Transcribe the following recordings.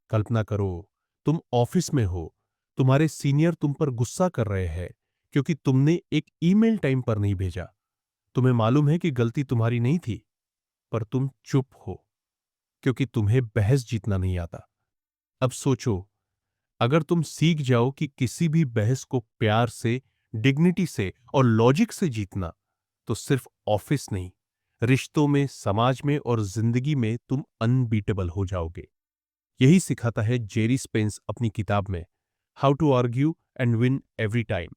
कल्पना करो, तुम ऑफिस में हो, तुम्हारे सीनियर तुम पर गुस्सा कर रहे हैं क्योंकि तुमने एक ईमेल टाइम पर नहीं भेजा। तुम्हें मालूम है कि गलती तुम्हारी नहीं थी, पर तुम चुप हो क्योंकि तुम्हें बहस जीतना नहीं आता। अब सोचो, अगर तुम सीख जाओ कि किसी भी बहस को प्यार से, डिग्निटी से और लॉजिक से जीतना, तो सिर्फ ऑफिस नहीं, रिश्तों में, समाज में और जिंदगी में तुम अनबीटेबल हो जाओगे। यही सिखाता है जेरी स्पेंस अपनी किताब में how to argue and win every time.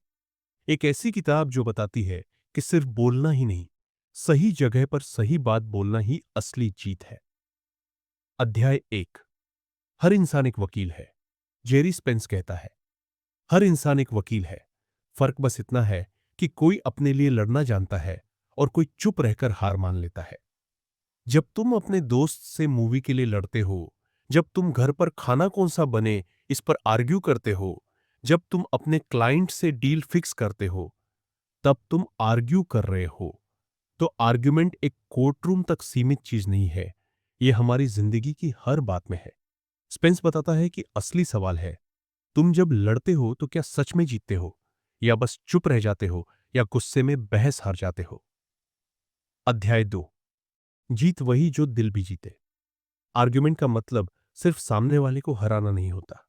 एक ऐसी किताब जो बताती है कि सिर्फ बोलना ही नहीं, सही जगह पर सही बात बोलना ही असली जीत है। अध्याय 1। हर इंसान एक वकील है। जेरी स्पेंस कहता है, हर इंसान एक वकील है। फर्क बस इतना है कि कोई अपने लिए लड़ना जानता है और कोई चुप रहकर हार मान लेता है। जब तुम अपने दोस्त से मूवी के लिए लड़ते हो, जब तुम घर पर खाना कौन सा बने इस पर आर्ग्यू करते हो, जब तुम अपने क्लाइंट से डील फिक्स करते हो, तब तुम आर्ग्यू कर रहे हो। तो आर्ग्यूमेंट एक कोर्टरूम तक सीमित चीज नहीं है, यह हमारी जिंदगी की हर बात में है। स्पेंस बताता है कि असली सवाल है, तुम जब लड़ते हो तो क्या सच में जीतते हो, या बस चुप रह जाते हो, या गुस्से में बहस हार जाते हो। अध्याय 2। जीत वही जो दिल भी जीते। आर्ग्यूमेंट का मतलब सिर्फ सामने वाले को हराना नहीं होता।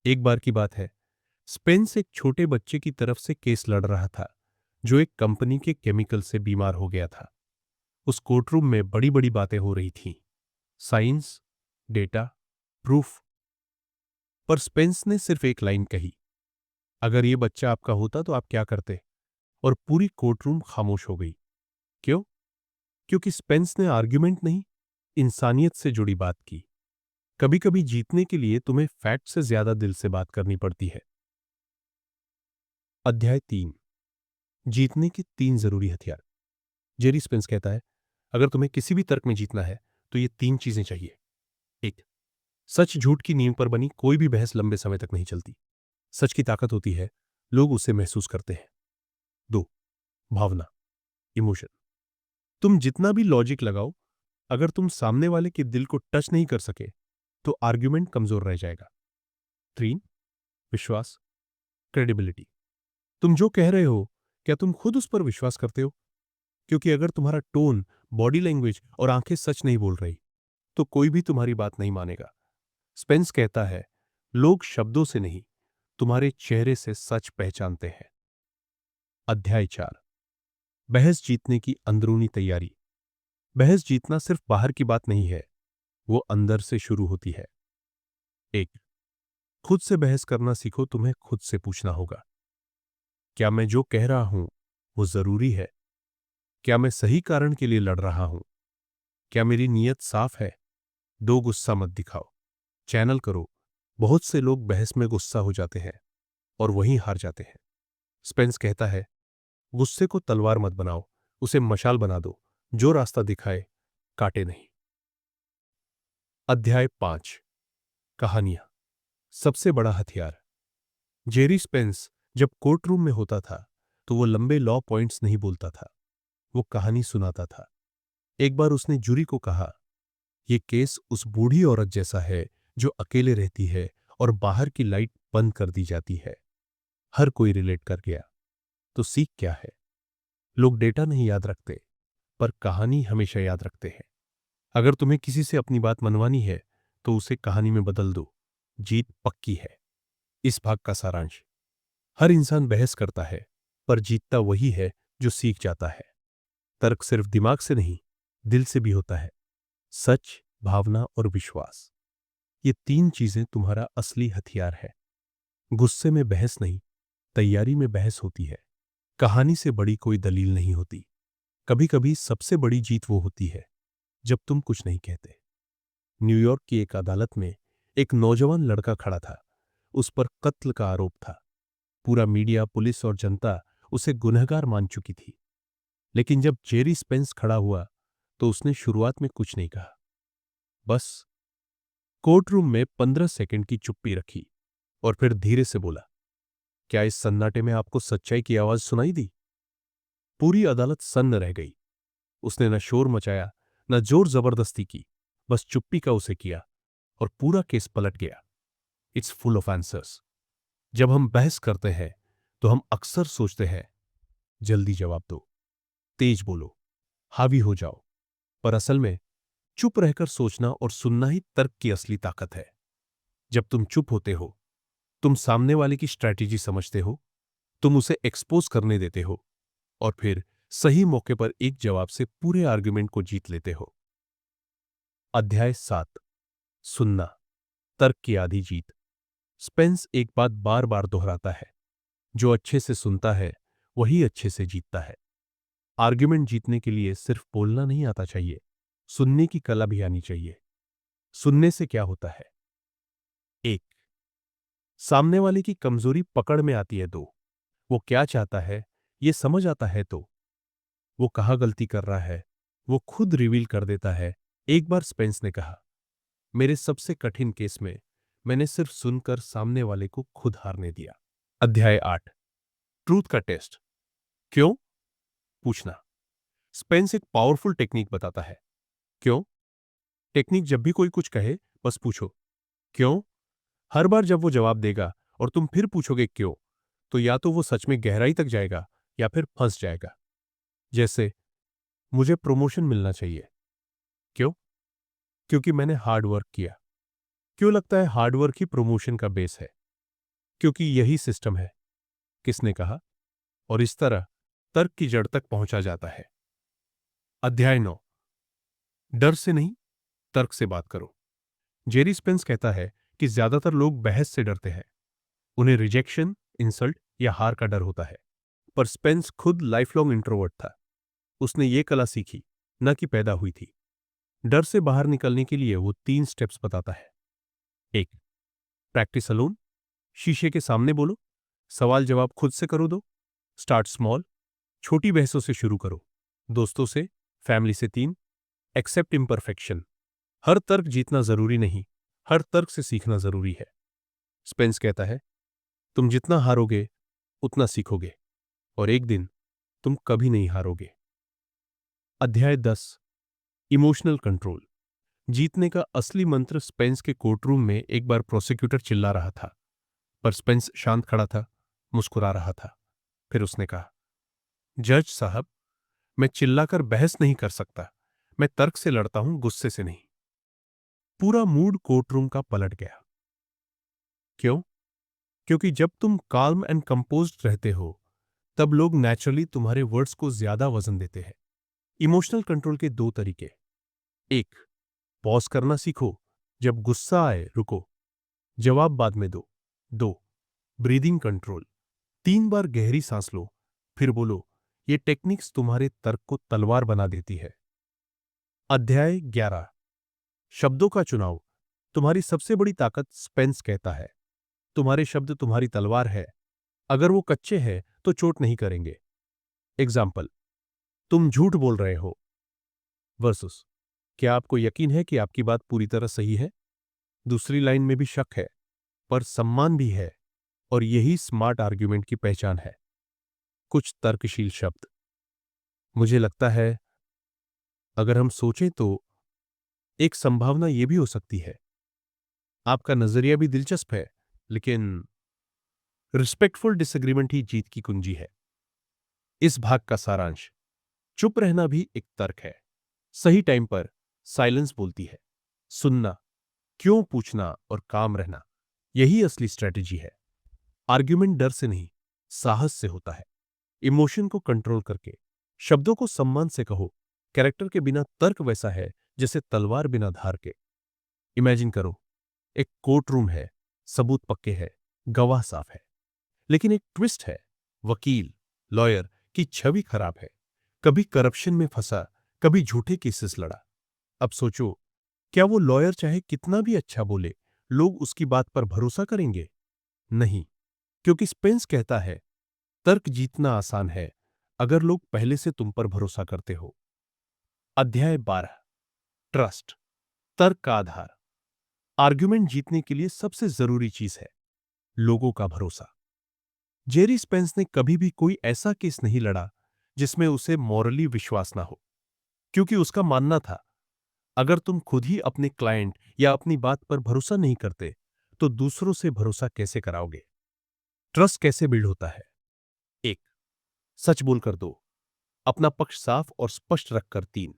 एक बार की बात है, स्पेंस एक छोटे बच्चे की तरफ से केस लड़ रहा था जो एक कंपनी के केमिकल से बीमार हो गया था। उस कोर्टरूम में बड़ी बड़ी बातें हो रही थीं, साइंस, डेटा, प्रूफ। पर स्पेंस ने सिर्फ एक लाइन कही, अगर ये बच्चा आपका होता तो आप क्या करते? और पूरी कोर्टरूम खामोश हो गई। क्यों? क्योंकि स्पेंस ने आर्ग्यूमेंट नहीं, इंसानियत से जुड़ी बात की। कभी कभी जीतने के लिए तुम्हें फैक्ट से ज्यादा दिल से बात करनी पड़ती है। अध्याय 3। जीतने के 3 जरूरी हथियार। जेरी स्पेंस कहता है, अगर तुम्हें किसी भी तर्क में जीतना है तो ये 3 चीजें चाहिए। 1, सच झूठ की नींव पर बनी कोई भी बहस लंबे समय तक नहीं चलती। सच की ताकत होती है, लोग उसे महसूस करते हैं। 2, भावना, इमोशन। तुम जितना भी लॉजिक लगाओ, अगर तुम सामने वाले के दिल को टच नहीं कर सके तो आर्ग्यूमेंट कमजोर रह जाएगा। 3, विश्वास, क्रेडिबिलिटी। तुम जो कह रहे हो, क्या तुम खुद उस पर विश्वास करते हो? क्योंकि अगर तुम्हारा टोन, बॉडी लैंग्वेज और आंखें सच नहीं बोल रही, तो कोई भी तुम्हारी बात नहीं मानेगा। स्पेंस कहता है, लोग शब्दों से नहीं, तुम्हारे चेहरे से सच पहचानते हैं। अध्याय 4। बहस जीतने की अंदरूनी तैयारी। बहस जीतना सिर्फ बाहर की बात नहीं है, वो अंदर से शुरू होती है। 1, खुद से बहस करना सीखो। तुम्हें खुद से पूछना होगा, क्या मैं जो कह रहा हूं वो जरूरी है? क्या मैं सही कारण के लिए लड़ रहा हूं? क्या मेरी नीयत साफ है? दो, गुस्सा मत दिखाओ, चैनल करो। बहुत से लोग बहस में गुस्सा हो जाते हैं और वहीं हार जाते हैं। स्पेंस कहता है, गुस्से को तलवार मत बनाओ, उसे मशाल बना दो, जो रास्ता दिखाए, काटे नहीं। अध्याय 5। कहानियां, सबसे बड़ा हथियार। जेरी स्पेंस जब कोर्टरूम में होता था तो वो लंबे लॉ पॉइंट्स नहीं बोलता था, वो कहानी सुनाता था। एक बार उसने जूरी को कहा, यह केस उस बूढ़ी औरत जैसा है जो अकेले रहती है और बाहर की लाइट बंद कर दी जाती है। हर कोई रिलेट कर गया। तो सीख क्या है? लोग डेटा नहीं याद रखते, पर कहानी हमेशा याद रखते हैं। अगर तुम्हें किसी से अपनी बात मनवानी है तो उसे कहानी में बदल दो, जीत पक्की है। इस भाग का सारांश, हर इंसान बहस करता है, पर जीतता वही है जो सीख जाता है। तर्क सिर्फ दिमाग से नहीं, दिल से भी होता है। सच, भावना और विश्वास, ये 3 चीजें तुम्हारा असली हथियार है। गुस्से में बहस नहीं, तैयारी में बहस होती है। कहानी से बड़ी कोई दलील नहीं होती। कभी कभी सबसे बड़ी जीत वो होती है जब तुम कुछ नहीं कहते। न्यूयॉर्क की एक अदालत में एक नौजवान लड़का खड़ा था। उस पर कत्ल का आरोप था। पूरा मीडिया, पुलिस और जनता उसे गुनहगार मान चुकी थी। लेकिन जब जेरी स्पेंस खड़ा हुआ तो उसने शुरुआत में कुछ नहीं कहा। बस कोर्टरूम में 15 सेकंड की चुप्पी रखी और फिर धीरे से बोला, क्या इस सन्नाटे में आपको सच्चाई की आवाज सुनाई दी? पूरी अदालत सन्न रह गई। उसने न शोर मचाया, न जोर जबरदस्ती की, बस चुप्पी का उसे किया। और पूरा केस पलट गया। It's full of answers. जब हम बहस करते हैं तो हम अक्सर सोचते हैं, जल्दी जवाब दो, तेज बोलो, हावी हो जाओ। पर असल में चुप रहकर सोचना और सुनना ही तर्क की असली ताकत है। जब तुम चुप होते हो, तुम सामने वाले की स्ट्रैटेजी समझते हो, तुम उसे एक्सपोज करने देते हो और फिर सही मौके पर एक जवाब से पूरे आर्गुमेंट को जीत लेते हो। अध्याय 7, सुनना, तर्क की आधी जीत। स्पेंस एक बात बार बार दोहराता है, जो अच्छे से सुनता है वही अच्छे से जीतता है। आर्गुमेंट जीतने के लिए सिर्फ बोलना नहीं आता चाहिए, सुनने की कला भी आनी चाहिए। सुनने से क्या होता है? एक, सामने वाले की कमजोरी पकड़ में आती है। दो, वो क्या चाहता है ये समझ आता है। तो वो कहाँ गलती कर रहा है वो खुद रिवील कर देता है। एक बार स्पेंस ने कहा, मेरे सबसे कठिन केस में मैंने सिर्फ सुनकर सामने वाले को खुद हारने दिया। अध्याय 8, ट्रूथ का टेस्ट। क्यों पूछना। स्पेंस एक पावरफुल टेक्निक बताता है। क्यों टेक्निक, जब भी कोई कुछ कहे बस पूछो क्यों। हर बार जब वो जवाब देगा और तुम फिर पूछोगे क्यों, तो या तो वो सच में गहराई तक जाएगा या फिर फंस जाएगा। जैसे, मुझे प्रमोशन मिलना चाहिए। क्यों? क्योंकि मैंने हार्ड वर्क किया। क्यों लगता है हार्ड वर्क ही प्रमोशन का बेस है? क्योंकि यही सिस्टम है। किसने कहा? और इस तरह तर्क की जड़ तक पहुंचा जाता है। अध्याय 9, डर से नहीं, तर्क से बात करो। जेरी स्पेंस कहता है कि ज्यादातर लोग बहस से डरते हैं। उन्हें रिजेक्शन, इंसल्ट या हार का डर होता है। पर स्पेंस खुद लाइफ लॉन्ग इंट्रोवर्ट था। उसने ये कला सीखी, न कि पैदा हुई थी। डर से बाहर निकलने के लिए वो 3 स्टेप्स बताता है। 1, प्रैक्टिस अलोन। शीशे के सामने बोलो, सवाल जवाब खुद से करो। 2, स्टार्ट स्मॉल। छोटी बहसों से शुरू करो, दोस्तों से, फैमिली से। 3, एक्सेप्ट इम्परफेक्शन। हर तर्क जीतना जरूरी नहीं, हर तर्क से सीखना जरूरी है। स्पेंस कहता है, तुम जितना हारोगे उतना सीखोगे और एक दिन तुम कभी नहीं हारोगे। अध्याय 10, इमोशनल कंट्रोल। जीतने का असली मंत्र। स्पेंस के कोर्टरूम में एक बार प्रोसिक्यूटर चिल्ला रहा था, पर स्पेंस शांत खड़ा था, मुस्कुरा रहा था। फिर उसने कहा, जज साहब, मैं चिल्लाकर बहस नहीं कर सकता, मैं तर्क से लड़ता हूं, गुस्से से नहीं। पूरा मूड कोर्टरूम का पलट गया। क्यों? क्योंकि जब तुम काल्म एंड कंपोज्ड रहते हो तब लोग नेचुरली तुम्हारे वर्ड्स को ज्यादा वजन देते हैं। इमोशनल कंट्रोल के 2 तरीके। 1, पॉज करना सीखो, जब गुस्सा आए रुको, जवाब बाद में दो। 2, ब्रीदिंग कंट्रोल। 3 बार गहरी सांस लो, फिर बोलो। ये टेक्निक्स तुम्हारे तर्क को तलवार बना देती है। अध्याय 11, शब्दों का चुनाव। तुम्हारी सबसे बड़ी ताकत। स्पेंस कहता है, तुम्हारे शब्द तुम्हारी तलवार है। अगर वो कच्चे हैं तो चोट नहीं करेंगे। एग्जाम्पल, तुम झूठ बोल रहे हो वर्सेस, क्या आपको यकीन है कि आपकी बात पूरी तरह सही है? दूसरी लाइन में भी शक है, पर सम्मान भी है, और यही स्मार्ट आर्ग्यूमेंट की पहचान है। कुछ तर्कशील शब्द। मुझे लगता है, अगर हम सोचें तो एक संभावना यह भी हो सकती है। आपका नजरिया भी दिलचस्प है, लेकिन रिस्पेक्टफुल डिसएग्रीमेंट ही जीत की कुंजी है। इस भाग का सारांश, चुप रहना भी एक तर्क है। सही टाइम पर साइलेंस बोलती है। सुनना, क्यों पूछना और काम रहना, यही असली स्ट्रेटेजी है। आर्ग्यूमेंट डर से नहीं, साहस से होता है। इमोशन को कंट्रोल करके, शब्दों को सम्मान से कहो। कैरेक्टर के बिना तर्क वैसा है जैसे तलवार बिना धार के। इमेजिन करो, एक कोर्ट रूम है, सबूत पक्के हैं, गवाह साफ है, लेकिन एक ट्विस्ट है। वकील, लॉयर की छवि खराब है, कभी करप्शन में फंसा, कभी झूठे केसेस लड़ा। अब सोचो, क्या वो लॉयर चाहे कितना भी अच्छा बोले, लोग उसकी बात पर भरोसा करेंगे? नहीं, क्योंकि स्पेंस कहता है, तर्क जीतना आसान है अगर लोग पहले से तुम पर भरोसा करते हो। अध्याय 12, ट्रस्ट, तर्क का आधार। आर्ग्यूमेंट जीतने के लिए सबसे जरूरी चीज है लोगों का भरोसा। जेरी स्पेंस ने कभी भी कोई ऐसा केस नहीं लड़ा जिसमें उसे मॉरली विश्वास ना हो, क्योंकि उसका मानना था, अगर तुम खुद ही अपने क्लाइंट या अपनी बात पर भरोसा नहीं करते, तो दूसरों से भरोसा कैसे कराओगे? ट्रस्ट कैसे बिल्ड होता है? एक, सच बोलकर। दो, अपना पक्ष साफ और स्पष्ट रखकर। तीन,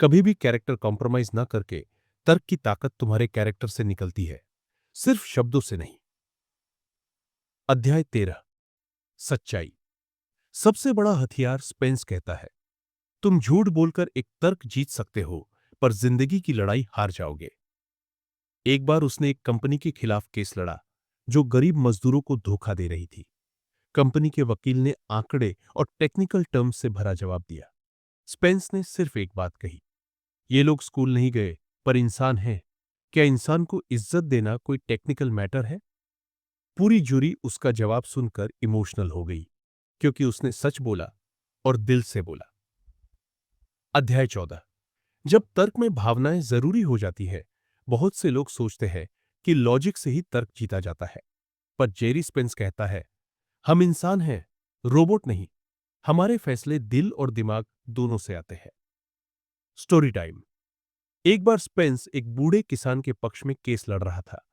कभी भी कैरेक्टर कॉम्प्रोमाइज ना करके। तर्क की ताकत तुम्हारे कैरेक्टर से निकलती है, सिर्फ शब्दों से नहीं। अध्याय 13, सच्चाई। सबसे बड़ा हथियार। स्पेंस कहता है, तुम झूठ बोलकर एक तर्क जीत सकते हो, पर जिंदगी की लड़ाई हार जाओगे। एक बार उसने एक कंपनी के खिलाफ केस लड़ा, जो गरीब मजदूरों को धोखा दे रही थी। कंपनी के वकील ने आंकड़े और टेक्निकल टर्म्स से भरा जवाब दिया। स्पेंस ने सिर्फ एक बात कही, ये लोग स्कूल नहीं गए, पर इंसान हैं। क्या इंसान को इज्जत देना कोई टेक्निकल मैटर है? पूरी जूरी उसका जवाब सुनकर इमोशनल हो गई, क्योंकि उसने सच बोला और दिल से बोला। अध्याय 14, जब तर्क में भावनाएं जरूरी हो जाती है। बहुत से लोग सोचते हैं कि लॉजिक से ही तर्क जीता जाता है, पर जेरी स्पेंस कहता है, हम इंसान हैं, रोबोट नहीं। हमारे फैसले दिल और दिमाग दोनों से आते हैं। Story time. एक बार स्पेंस एक बूढ़े किसान के पक्ष में केस लड़ रहा था,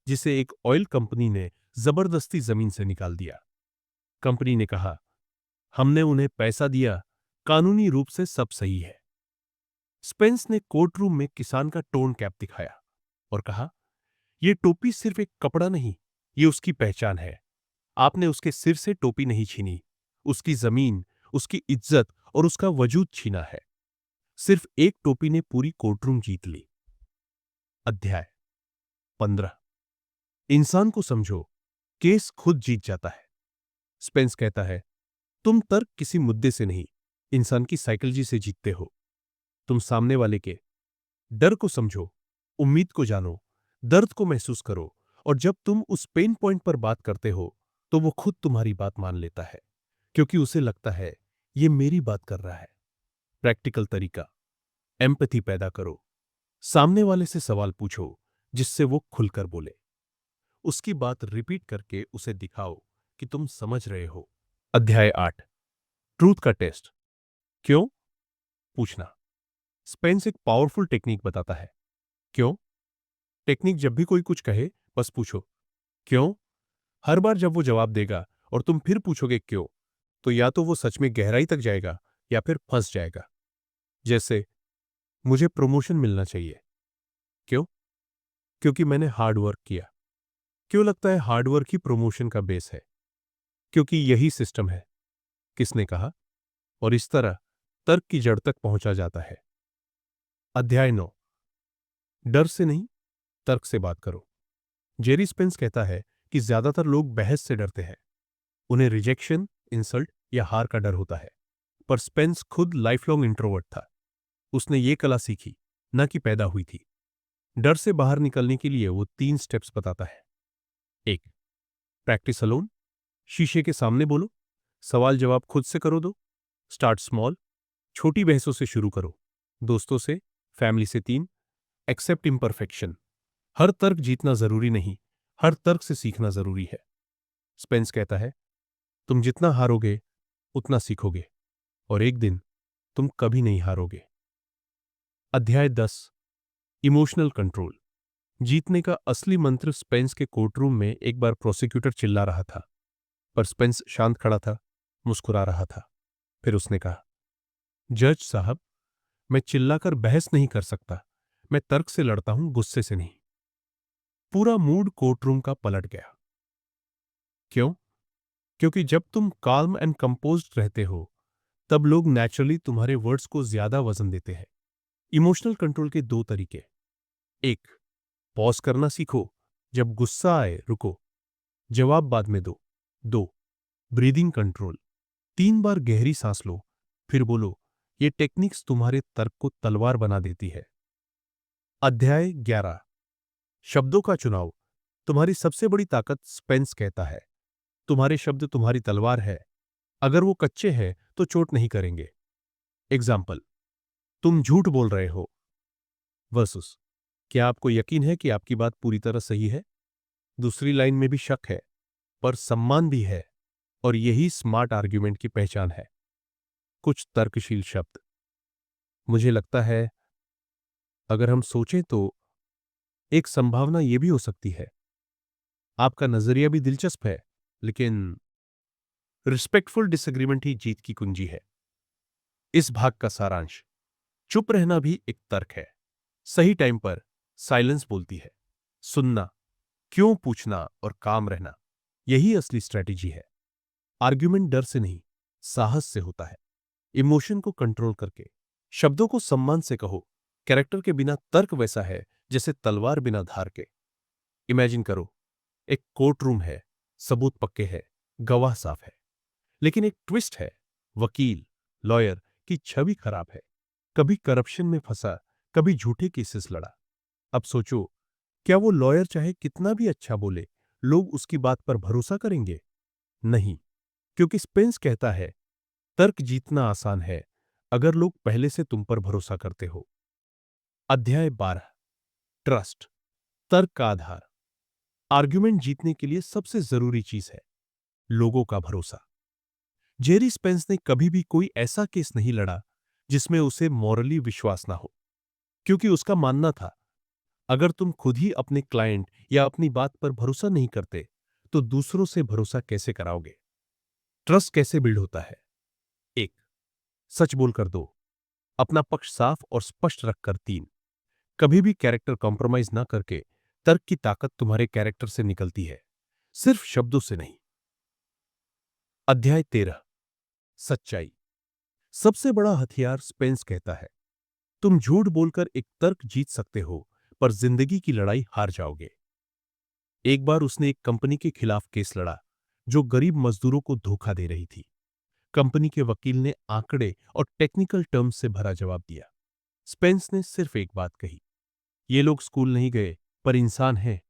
जिसे एक ऑयल कंपनी ने जबरदस्ती जमीन से निकाल दिया। कंपनी ने कहा, हमने उन्हें पैसा दिया, कानूनी रूप से सब सही है। स्पेंस ने कोर्ट रूम में किसान का टोन कैप दिखाया और कहा, यह टोपी सिर्फ एक कपड़ा नहीं, ये उसकी पहचान है। आपने उसके सिर से टोपी नहीं छीनी, उसकी जमीन, उसकी इज्जत और उसका वजूद छीना है। सिर्फ एक टोपी ने पूरी कोर्टरूम जीत ली। अध्याय 15, इंसान को समझो, केस खुद जीत जाता है। स्पेंस कहता है, तुम तर्क किसी मुद्दे से नहीं, इंसान की साइकोलॉजी से जीतते हो। तुम सामने वाले के डर को समझो, उम्मीद को जानो, दर्द को महसूस करो, और जब तुम उस पेन पॉइंट पर बात करते हो, तो वो खुद तुम्हारी बात मान लेता है, क्योंकि उसे लगता है ये मेरी बात कर रहा है। प्रैक्टिकल तरीका, एम्पैथी पैदा करो। सामने वाले से सवाल पूछो जिससे वो खुलकर बोले। उसकी बात रिपीट करके उसे दिखाओ कि तुम समझ रहे हो। अध्याय 8, ट्रूथ का टेस्ट। क्यों पूछना। स्पेंस एक पावरफुल टेक्निक बताता है। क्यों टेक्निक, जब भी कोई कुछ कहे, बस पूछो क्यों। हर बार जब वो जवाब देगा और तुम फिर पूछोगे क्यों, तो या तो वो सच में गहराई तक जाएगा या फिर फंस जाएगा। जैसे, मुझे प्रमोशन मिलना चाहिए। क्यों? क्योंकि मैंने हार्ड वर्क किया। क्यों लगता है हार्ड वर्क ही प्रमोशन का बेस है? क्योंकि यही सिस्टम है। किसने कहा? और इस तरह तर्क की जड़ तक पहुंचा जाता है। अध्याय 9, डर से नहीं, तर्क से बात करो। जेरी स्पेंस कहता है कि ज्यादातर लोग बहस से डरते हैं। उन्हें रिजेक्शन, इंसल्ट या हार का डर होता है। पर स्पेंस खुद लाइफ लॉन्ग इंट्रोवर्ट था। उसने ये कला सीखी, न कि पैदा हुई थी। डर से बाहर निकलने के लिए वो 3 स्टेप्स बताता है। एक, प्रैक्टिस अलोन। शीशे के सामने बोलो, सवाल जवाब खुद से करो। दो, स्टार्ट स्मॉल। छोटी बहसों से शुरू करो, दोस्तों से, फैमिली से। 3, एक्सेप्ट इम्परफेक्शन। हर तर्क जीतना जरूरी नहीं, हर तर्क से सीखना जरूरी है। स्पेंस कहता है, तुम जितना हारोगे उतना सीखोगे, और एक दिन तुम कभी नहीं हारोगे। अध्याय 10, इमोशनल कंट्रोल। जीतने का असली मंत्र। स्पेंस के कोर्टरूम में एक बार प्रोसिक्यूटर चिल्ला रहा था, पर स्पेंस शांत खड़ा था, मुस्कुरा रहा था। फिर उसने कहा, जज साहब, मैं चिल्लाकर बहस नहीं कर सकता, मैं तर्क से लड़ता हूं, गुस्से से नहीं। पूरा मूड कोर्टरूम का पलट गया। क्यों? क्योंकि जब तुम काल्म एंड कंपोज्ड रहते हो, तब लोग नेचुरली तुम्हारे वर्ड्स को ज्यादा वजन देते हैं। इमोशनल कंट्रोल के 2 तरीके। एक, पॉज करना सीखो। जब गुस्सा आए, रुको, जवाब बाद में दो। 2, ब्रीदिंग कंट्रोल। 3 बार गहरी सांस लो, फिर बोलो। ये टेक्निक्स तुम्हारे तर्क को तलवार बना देती है। अध्याय 11, शब्दों का चुनाव। तुम्हारी सबसे बड़ी ताकत। स्पेंस कहता है, तुम्हारे शब्द तुम्हारी तलवार है। अगर वो कच्चे हैं तो चोट नहीं करेंगे। एग्जाम्पल, तुम झूठ बोल रहे हो वर्सेस, क्या आपको यकीन है कि आपकी बात पूरी तरह सही है? दूसरी लाइन में भी शक है, पर सम्मान भी है, और यही स्मार्ट आर्ग्यूमेंट की पहचान है। कुछ तर्कशील शब्द। मुझे लगता है, अगर हम सोचें तो एक संभावना यह भी हो सकती है, आपका नजरिया भी दिलचस्प है, लेकिन रिस्पेक्टफुल डिसएग्रीमेंट ही जीत की कुंजी है। इस भाग का सारांश: चुप रहना भी एक तर्क है। सही टाइम पर साइलेंस बोलती है। सुनना, क्यों पूछना और काम रहना, यही असली स्ट्रेटेजी है। आर्ग्यूमेंट डर से नहीं, साहस से होता है। इमोशन को कंट्रोल करके, शब्दों को सम्मान से कहो। कैरेक्टर के बिना तर्क वैसा है जैसे तलवार बिना धार के। इमेजिन करो, एक कोर्ट रूम है, सबूत पक्के हैं, गवाह साफ है, लेकिन एक ट्विस्ट है। वकील, लॉयर की छवि खराब है, कभी करप्शन में फंसा, कभी झूठे केसेस लड़ा। अब सोचो, क्या वो लॉयर चाहे कितना भी अच्छा बोले, लोग उसकी बात पर भरोसा करेंगे? नहीं, क्योंकि स्पेंस कहता है, तर्क जीतना आसान है अगर लोग पहले से तुम पर भरोसा करते हो। अध्याय 12, ट्रस्ट, तर्क का आधार। आर्ग्यूमेंट जीतने के लिए सबसे जरूरी चीज है लोगों का भरोसा। जेरी स्पेंस ने कभी भी कोई ऐसा केस नहीं लड़ा जिसमें उसे मॉरली विश्वास ना हो, क्योंकि उसका मानना था, अगर तुम खुद ही अपने क्लाइंट या अपनी बात पर भरोसा नहीं करते, तो दूसरों से भरोसा कैसे कराओगे? ट्रस्ट कैसे बिल्ड होता है? एक, सच बोलकर। दो, अपना पक्ष साफ और स्पष्ट रखकर। तीन, कभी भी कैरेक्टर कॉम्प्रोमाइज ना करके। तर्क की ताकत तुम्हारे कैरेक्टर से निकलती है, सिर्फ शब्दों से नहीं। अध्याय 13, सच्चाई, सबसे बड़ा हथियार। स्पेंस कहता है, तुम झूठ बोलकर एक तर्क जीत सकते हो, पर जिंदगी की लड़ाई हार जाओगे। एक बार उसने एक कंपनी के खिलाफ केस लड़ा जो गरीब मजदूरों को धोखा दे रही थी। कंपनी के वकील ने आंकड़े और टेक्निकल टर्म्स से भरा जवाब दिया। स्पेंस ने सिर्फ एक बात कही, ये लोग स्कूल नहीं गए, पर इंसान हैं।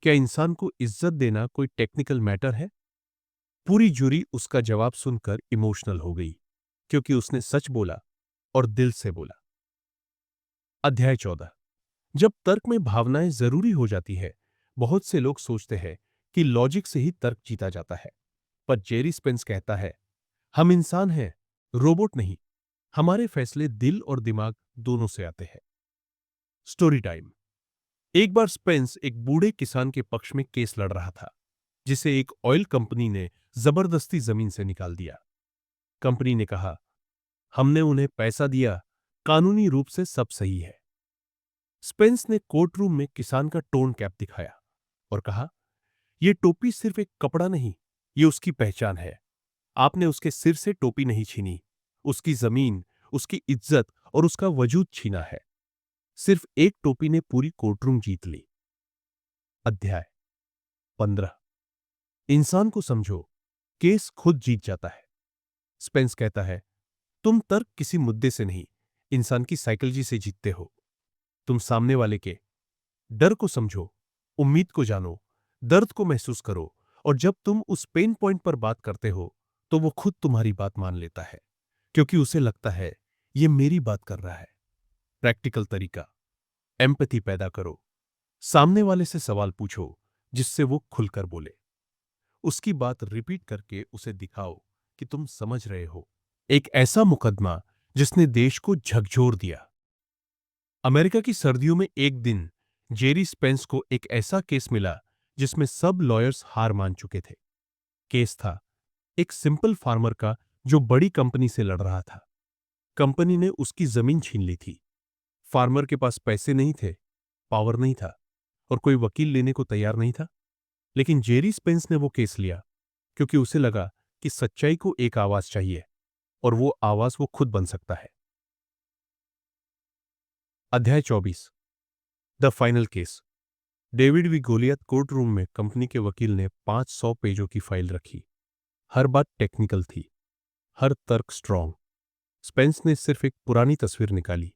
क्या इंसान को इज्जत देना कोई टेक्निकल मैटर है? पूरी जूरी उसका जवाब सुनकर इमोशनल हो गई, क्योंकि उसने सच बोला और दिल से बोला। अध्याय 14, जब तर्क में भावनाएं जरूरी हो जाती है। बहुत से लोग सोचते हैं कि लॉजिक से ही तर्क जीता जाता है, पर जेरी स्पेंस कहता है, हम इंसान हैं, रोबोट नहीं। हमारे फैसले दिल और दिमाग दोनों से आते हैं। Story time. एक बार स्पेंस एक बूढ़े किसान के पक्ष में केस लड़ रहा था, जिसे एक ऑयल कंपनी ने जबरदस्ती जमीन से निकाल दिया। कंपनी ने कहा, हमने उन्हें पैसा दिया, कानूनी रूप से सब सही है। स्पेंस ने कोर्ट रूम में किसान का टोन कैप दिखाया और कहा, यह टोपी सिर्फ एक कपड़ा नहीं, ये उसकी पहचान है। आपने उसके सिर से टोपी नहीं छीनी, उसकी जमीन, उसकी इज्जत और उसका वजूद छीना है। सिर्फ एक टोपी ने पूरी कोर्टरूम जीत ली। अध्याय 15, इंसान को समझो, केस खुद जीत जाता है। स्पेंस कहता है, तुम तर्क किसी मुद्दे से नहीं, इंसान की साइकोलॉजी से जीतते हो। तुम सामने वाले के डर को समझो, उम्मीद को जानो, दर्द को महसूस करो, और जब तुम उस पेन पॉइंट पर बात करते हो, तो वो खुद तुम्हारी बात मान लेता है, क्योंकि उसे लगता है ये मेरी बात कर रहा है। प्रैक्टिकल तरीका, एम्पैथी पैदा करो। सामने वाले से सवाल पूछो जिससे वो खुलकर बोले। उसकी बात रिपीट करके उसे दिखाओ कि तुम समझ रहे हो। एक ऐसा मुकदमा जिसने देश को झकझोर दिया। अमेरिका की सर्दियों में एक दिन जेरी स्पेंस को एक ऐसा केस मिला जिसमें सब लॉयर्स हार मान चुके थे। केस था एक सिंपल फार्मर का जो बड़ी कंपनी से लड़ रहा था। कंपनी ने उसकी जमीन छीन ली थी। फार्मर के पास पैसे नहीं थे, पावर नहीं था, और कोई वकील लेने को तैयार नहीं था। लेकिन जेरी स्पेंस ने वो केस लिया क्योंकि उसे लगा कि सच्चाई को एक आवाज चाहिए, और वो आवाज वो खुद बन सकता है। अध्याय 24, the final case. David v Goliath court room में कंपनी के वकील ने 500 पेजों की फाइल रखी। हर बात टेक्निकल थी, हर तर्क स्ट्रांग। स्पेंस ने सिर्फ एक पुरानी तस्वीर निकाली,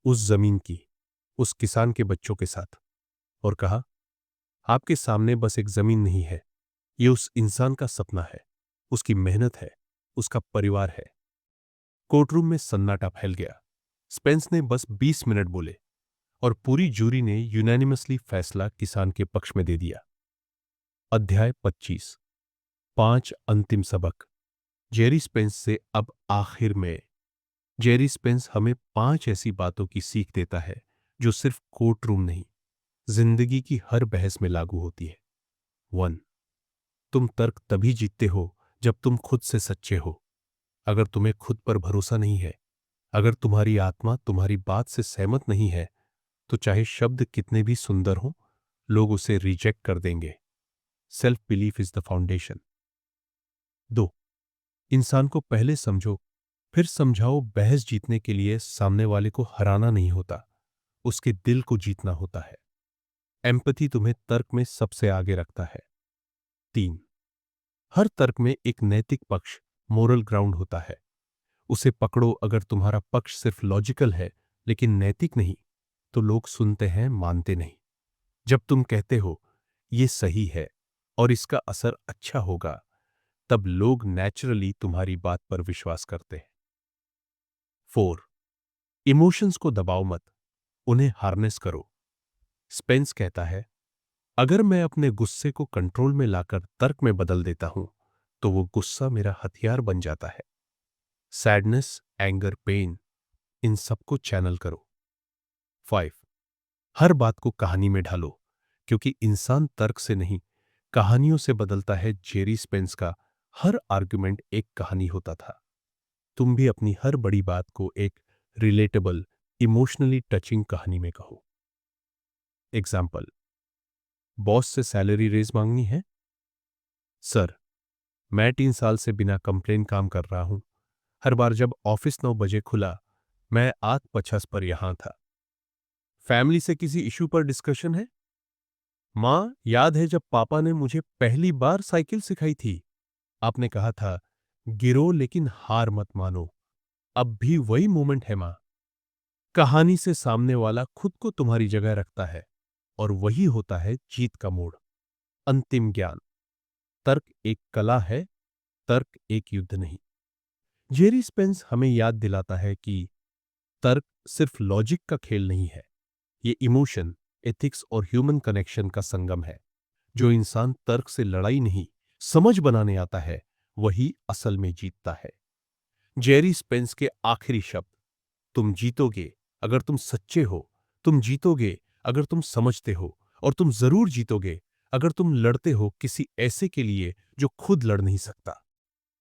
उस जमीन की, उस किसान के बच्चों के साथ, और कहा, आपके सामने बस एक जमीन नहीं है, ये उस इंसान का सपना है, उसकी मेहनत है, उसका परिवार है। कोर्टरूम में सन्नाटा फैल गया। स्पेंस ने बस 20 मिनट बोले, और पूरी जूरी ने यूनानिमसली फैसला किसान के पक्ष में दे दिया। अध्याय 25, 5 अंतिम सबक। जेरी स्पेंस से अब आखिर में। जेरी स्पेंस हमें 5 ऐसी बातों की सीख देता है जो सिर्फ कोर्ट रूम नहीं, जिंदगी की हर बहस में लागू होती है। 1. तुम तर्क तभी जीतते हो जब तुम खुद से सच्चे हो। अगर तुम्हें खुद पर भरोसा नहीं है, अगर तुम्हारी आत्मा तुम्हारी बात से सहमत नहीं है, तो चाहे शब्द कितने भी सुंदर हों, लोग उसे रिजेक्ट कर देंगे। Self belief is the foundation. 2. इंसान को पहले समझो, फिर समझाओ। बहस जीतने के लिए सामने वाले को हराना नहीं होता, उसके दिल को जीतना होता है। एम्पैथी तुम्हें तर्क में सबसे आगे रखता है। 3. हर तर्क में एक नैतिक पक्ष, मोरल ग्राउंड होता है। उसे पकड़ो। अगर तुम्हारा पक्ष सिर्फ लॉजिकल है लेकिन नैतिक नहीं, तो लोग सुनते हैं, मानते नहीं। जब तुम कहते हो ये सही है और इसका असर अच्छा होगा, तब लोग नेचुरली तुम्हारी बात पर विश्वास करते हैं। 4. इमोशंस को दबाओ मत, उन्हें हार्नेस करो। स्पेंस कहता है, अगर मैं अपने गुस्से को कंट्रोल में लाकर तर्क में बदल देता हूं, तो वो गुस्सा मेरा हथियार बन जाता है। सैडनेस, एंगर, पेन, इन सबको चैनल करो। 5. हर बात को कहानी में ढालो, क्योंकि इंसान तर्क से नहीं, कहानियों से बदलता है। जेरी स्पेंस का हर आर्गुमेंट एक कहानी होता था। तुम भी अपनी हर बड़ी बात को एक रिलेटेबल, इमोशनली टचिंग कहानी में कहो। एग्जाम्पल, बॉस से सैलरी रेज मांगनी है। सर, मैं 3 साल से बिना कंप्लेन काम कर रहा हूं। हर बार जब ऑफिस 9 बजे खुला, मैं 8:50 पर यहां था। फैमिली से किसी इशू पर डिस्कशन है। माँ, याद है जब पापा ने मुझे पहली बार साइकिल सिखाई थी? आपने कहा था, गिरो लेकिन हार मत मानो। अब भी वही मोमेंट है माँ। कहानी से सामने वाला खुद को तुम्हारी जगह रखता है, और वही होता है जीत का मोड़। अंतिम ज्ञान, तर्क एक कला है, तर्क एक युद्ध नहीं। जेरी स्पेंस हमें याद दिलाता है कि तर्क सिर्फ लॉजिक का खेल नहीं है, ये इमोशन, एथिक्स और ह्यूमन कनेक्शन का संगम है। जो इंसान तर्क से लड़ाई नहीं, समझ बनाने आता है, वही असल में जीतता है। जेरी स्पेंस के आखिरी शब्द, तुम जीतोगे अगर तुम सच्चे हो, तुम जीतोगे अगर तुम समझते हो, और तुम जरूर जीतोगे अगर तुम लड़ते हो किसी ऐसे के लिए जो खुद लड़ नहीं सकता।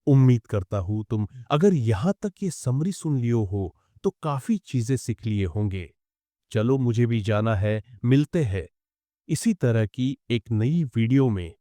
उम्मीद करता हूं तुम अगर यहां तक ये समरी सुन लियो हो, तो काफी चीजें सीख लिए होंगे। चलो, मुझे भी जाना है, मिलते हैं इसी तरह की एक नई वीडियो में।